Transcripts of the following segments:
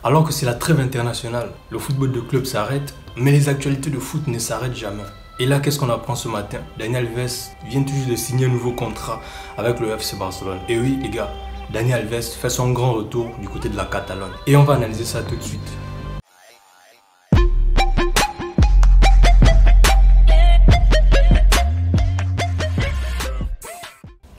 Alors que c'est la trêve internationale, le football de club s'arrête, mais les actualités de foot ne s'arrêtent jamais. Et là, qu'est-ce qu'on apprend ce matin? Dani Alves vient tout juste de signer un nouveau contrat avec le FC Barcelone. Et oui, les gars, Dani Alves fait son grand retour du côté de la Catalogne. Et on va analyser ça tout de suite.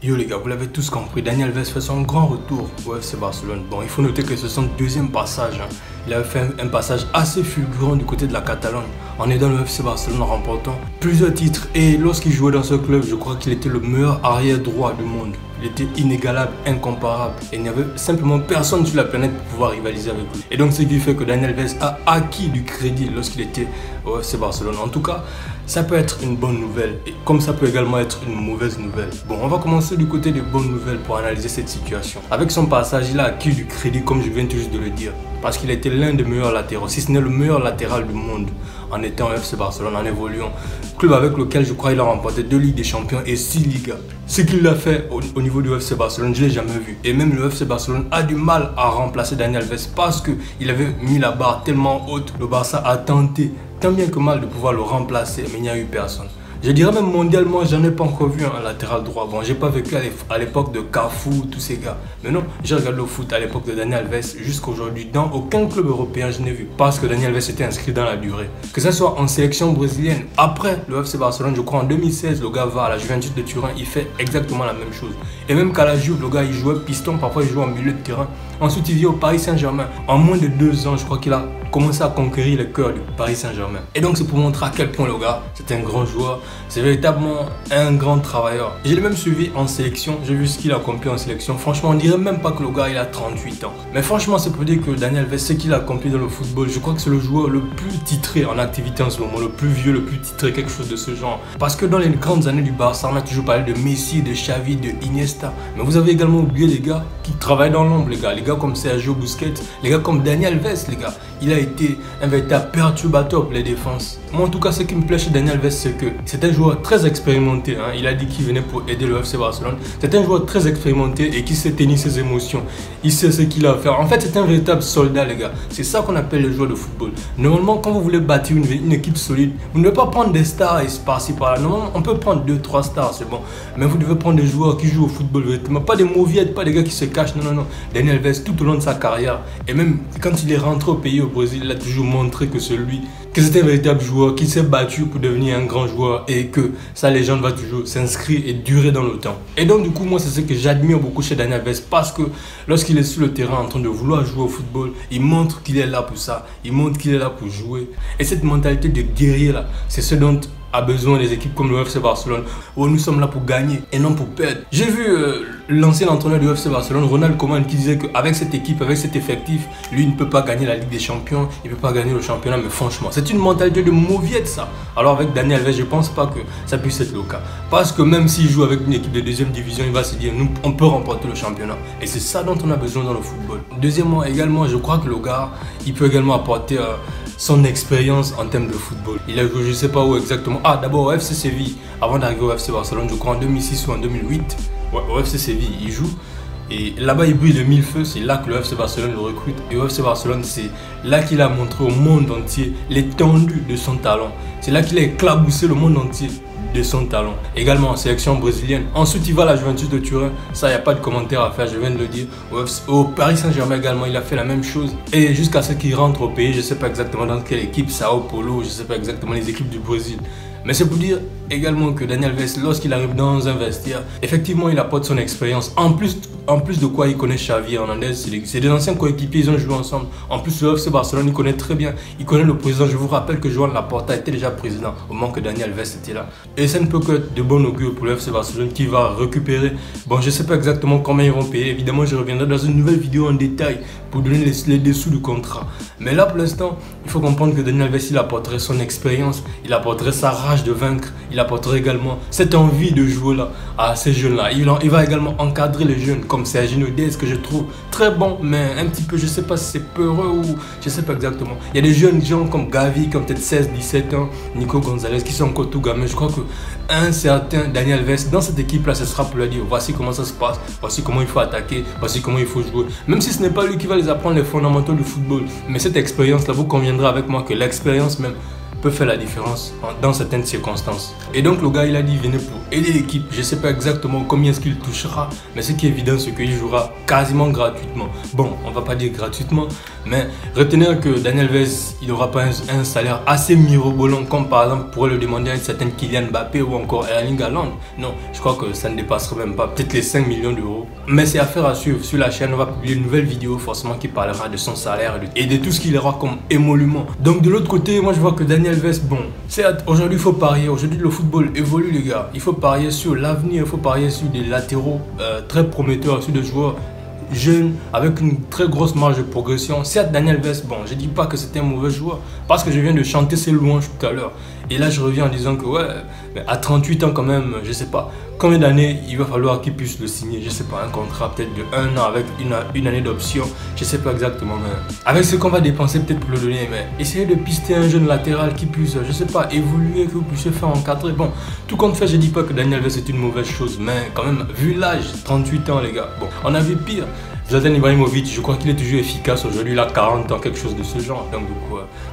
Yo les gars, vous l'avez tous compris, Dani Alves fait son grand retour au FC Barcelone. Bon, il faut noter que c'est son deuxième passage. Il avait fait un passage assez fulgurant du côté de la Catalogne, en aidant le FC Barcelone en remportant plusieurs titres. Et lorsqu'il jouait dans ce club, je crois qu'il était le meilleur arrière droit du monde. Il était inégalable, incomparable. Et il n'y avait simplement personne sur la planète pour pouvoir rivaliser avec lui. Et donc, ce qui fait que Dani Alves a acquis du crédit lorsqu'il était au FC Barcelone. En tout cas, ça peut être une bonne nouvelle, et comme ça peut également être une mauvaise nouvelle. Bon, on va commencer du côté des bonnes nouvelles pour analyser cette situation. Avec son passage, il a acquis du crédit, comme je viens tout juste de le dire, parce qu'il était l'un des meilleurs latéraux, si ce n'est le meilleur latéral du monde, en étant au FC Barcelone, en évoluant. Club avec lequel je crois il a remporté 2 Ligues des Champions et 6 Ligas. Ce qu'il a fait au niveau du FC Barcelone, je ne l'ai jamais vu. Et même le FC Barcelone a du mal à remplacer Dani Alves parce qu'il avait mis la barre tellement haute. Le Barça a tenté tant bien que mal de pouvoir le remplacer, mais il n'y a eu personne. Je dirais même mondialement, j'en ai pas encore vu un latéral droit. Bon, j'ai pas vécu à l'époque de Cafu, tous ces gars. Mais non, j'ai regardé le foot à l'époque de Dani Alves jusqu'à aujourd'hui. Dans aucun club européen, je n'ai vu. Parce que Dani Alves était inscrit dans la durée. Que ce soit en sélection brésilienne, après le FC Barcelone, je crois en 2016, le gars va à la Juventus de Turin, il fait exactement la même chose. Et même qu'à la Juve, le gars, il jouait piston, parfois il jouait en milieu de terrain. Ensuite, il vient au Paris Saint-Germain. En moins de 2 ans, je crois qu'il a commencé à conquérir le cœur du Paris Saint-Germain. Et donc, c'est pour montrer à quel point le gars, c'est un grand joueur. C'est véritablement un grand travailleur. Je l'ai même suivi en sélection. J'ai vu ce qu'il a accompli en sélection. Franchement, on dirait même pas que le gars, il a 38 ans. Mais franchement, c'est pour dire que Dani Alves, ce qu'il a accompli dans le football, je crois que c'est le joueur le plus titré en activité en ce moment. Le plus vieux, le plus titré, quelque chose de ce genre. Parce que dans les grandes années du Barça, on a toujours parlé de Messi, de Xavi, de Iniesta. Mais vous avez également oublié les gars qui travaillent dans l'ombre, les gars. Les gars comme Sergio Busquets, les gars comme Dani Alves, les gars. Il a été un véritable perturbateur pour les défenses. Moi, en tout cas, ce qui me plaît chez Dani Alves, c'est que c'est un joueur très expérimenté. Il a dit qu'il venait pour aider le FC Barcelone. C'est un joueur très expérimenté et qui sait tenir ses émotions. Il sait ce qu'il a à faire. En fait, c'est un véritable soldat, les gars. C'est ça qu'on appelle le joueur de football. Normalement, quand vous voulez bâtir une équipe solide, vous ne devez pas prendre des stars par-ci par-là. Normalement, on peut prendre 2-3 stars, c'est bon. Mais vous devez prendre des joueurs qui jouent au football véritablement. Pas des mauviettes, pas des gars qui se cachent. Non, non, non. Dani Alves, tout au long de sa carrière, et même quand il est rentré au pays, au Brésil, il a toujours montré que c'est un véritable joueur qui s'est battu pour devenir un grand joueur et que sa légende va toujours s'inscrire et durer dans le temps. Et donc du coup, moi c'est ce que j'admire beaucoup chez Dani Alves parce que lorsqu'il est sur le terrain en train de vouloir jouer au football, il montre qu'il est là pour ça, il montre qu'il est là pour jouer. Et cette mentalité de guerrier là, c'est ce dont a besoin des équipes comme le FC Barcelone où nous sommes là pour gagner et non pour perdre. J'ai vu l'ancien entraîneur du FC Barcelone, Ronald Koeman, qui disait qu'avec cette équipe, avec cet effectif, lui il ne peut pas gagner la Ligue des Champions, il ne peut pas gagner le championnat, mais franchement, c'est une mentalité de mauviette ça. Alors avec Dani Alves, je ne pense pas que ça puisse être le cas. Parce que même s'il joue avec une équipe de deuxième division, il va se dire, nous, on peut remporter le championnat. Et c'est ça dont on a besoin dans le football. Deuxièmement, également, je crois que le gars, il peut également apporter son expérience en termes de football. Il a joué, je ne sais pas où exactement. Ah, d'abord au FC Séville, avant d'arriver au FC Barcelone, je crois en 2006 ou en 2008. Ouais, au FC Séville, il joue. Et là-bas, il brille de mille feux. C'est là que le FC Barcelone le recrute. Et au FC Barcelone, c'est là qu'il a montré au monde entier l'étendue de son talent. C'est là qu'il a éclaboussé le monde entier de son talent. Également en sélection brésilienne. Ensuite, il va à la Juventus de Turin. Ça, il n'y a pas de commentaire à faire, je viens de le dire. Au Paris Saint-Germain également, il a fait la même chose. Et jusqu'à ce qu'il rentre au pays, je ne sais pas exactement dans quelle équipe, Sao Paulo, je ne sais pas exactement les équipes du Brésil. Mais c'est pour dire également que Dani Alves, lorsqu'il arrive dans un vestiaire, effectivement, il apporte son expérience. En plus de quoi, il connaît Xavi Hernandez. C'est des anciens coéquipiers, ils ont joué ensemble. En plus, le FC Barcelone, il connaît très bien. Il connaît le président. Je vous rappelle que Joan Laporta était déjà président au moment que Dani Alves était là. Et ça ne peut que être de bon augure pour le FC Barcelone qui va récupérer. Bon, je ne sais pas exactement combien ils vont payer. Évidemment, je reviendrai dans une nouvelle vidéo en détail pour donner les dessous du contrat. Mais là, pour l'instant, il faut comprendre que Dani Alves, il apporterait son expérience, il apporterait sa rage de vaincre, il apporterait également cette envie de jouer là à ces jeunes-là. Il va également encadrer les jeunes comme comme Serginho Dest que je trouve très bon, mais un petit peu, je sais pas si c'est peureux ou je sais pas exactement. Il y a des jeunes gens comme Gavi, comme peut-être 16-17 ans, Nico Gonzalez qui sont encore tout gamins. Je crois que un certain Daniel Alves dans cette équipe là, ce sera pour leur dire voici comment ça se passe, voici comment il faut attaquer, voici comment il faut jouer. Même si ce n'est pas lui qui va les apprendre les fondamentaux du football, mais cette expérience là, vous conviendrez avec moi que l'expérience même peut faire la différence dans certaines circonstances. Et donc le gars il a dit venez pour aider l'équipe. Je sais pas exactement combien est-ce qu'il touchera, mais ce qui est évident c'est qu'il jouera quasiment gratuitement. Bon, on va pas dire gratuitement, mais retenez que Daniel Alves il n'aura pas un salaire assez mirobolant comme par exemple pourrait le demander à une certaine Kylian Mbappé ou encore Erling Haaland. Non, je crois que ça ne dépassera même pas peut-être les 5 millions d'euros. Mais c'est affaire à suivre. Sur la chaîne on va publier une nouvelle vidéo forcément qui parlera de son salaire et de tout ce qu'il aura comme émolument. Donc de l'autre côté, moi je vois que Daniel Alves, bon, certes, aujourd'hui il faut parier, aujourd'hui le football évolue les gars, il faut parier sur l'avenir, il faut parier sur des latéraux très prometteurs, sur des joueurs jeunes avec une très grosse marge de progression. Certes, Daniel Alves, bon, je dis pas que c'était un mauvais joueur parce que je viens de chanter ses louanges tout à l'heure. Et là, je reviens en disant que ouais, mais à 38 ans quand même, je sais pas combien d'années il va falloir qu'il puisse le signer. Je sais pas, un contrat peut-être de 1 an avec une année d'option. Je sais pas exactement, mais avec ce qu'on va dépenser peut-être pour le donner, mais essayez de pister un jeune latéral qui puisse, je sais pas, évoluer, que vous puissiez faire encadrer. Bon, tout compte fait, je dis pas que Daniel Alves est une mauvaise chose, mais quand même, vu l'âge, 38 ans les gars, bon, on a vu pire. Zlatan Ibrahimovic, je crois qu'il est toujours efficace aujourd'hui, il a 40 ans, quelque chose de ce genre. Donc,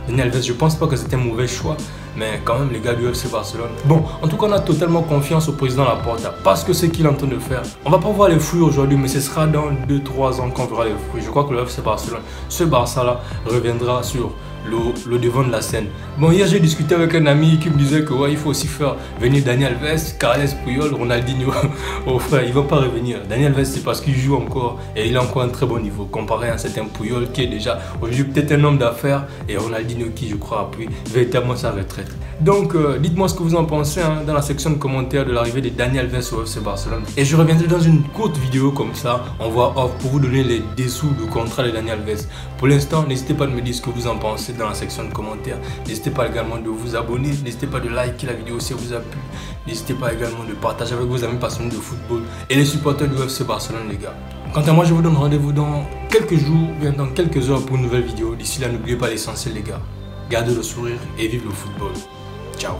Daniel Alves, je pense pas que c'était un mauvais choix, mais quand même, les gars du FC Barcelone. Bon, en tout cas, on a totalement confiance au président Laporta parce que ce qu'il est en train de faire, on va pas voir les fruits aujourd'hui, mais ce sera dans 2-3 ans qu'on verra les fruits. Je crois que le FC Barcelone, ce Barça-là, reviendra sur le devant de la scène. Bon, hier j'ai discuté avec un ami qui me disait que ouais, il faut aussi faire venir Daniel Alves, Carles Puyol, Ronaldinho. Oh frère, il va pas revenir. Daniel Alves, c'est parce qu'il joue encore et il a encore un très bon niveau comparé à un certain Puyol qui est déjà aujourd'hui peut-être un homme d'affaires et Ronaldinho qui, je crois, appuie véritablement sa retraite. Donc, dites-moi ce que vous en pensez dans la section de commentaires de l'arrivée de Daniel Alves au FC Barcelone. Et je reviendrai dans une courte vidéo comme ça, on voit off pour vous donner les dessous du contrat de Daniel Alves. Pour l'instant, n'hésitez pas à me dire ce que vous en pensez dans la section de commentaires. N'hésitez pas également de vous abonner, n'hésitez pas de liker la vidéo si elle vous a plu. N'hésitez pas également de partager avec vos amis passionnés de football et les supporters du FC Barcelone les gars. Quant à moi, je vous donne rendez-vous dans quelques jours, bien dans quelques heures pour une nouvelle vidéo. D'ici là, n'oubliez pas l'essentiel les gars. Gardez le sourire et vive le football. Ciao.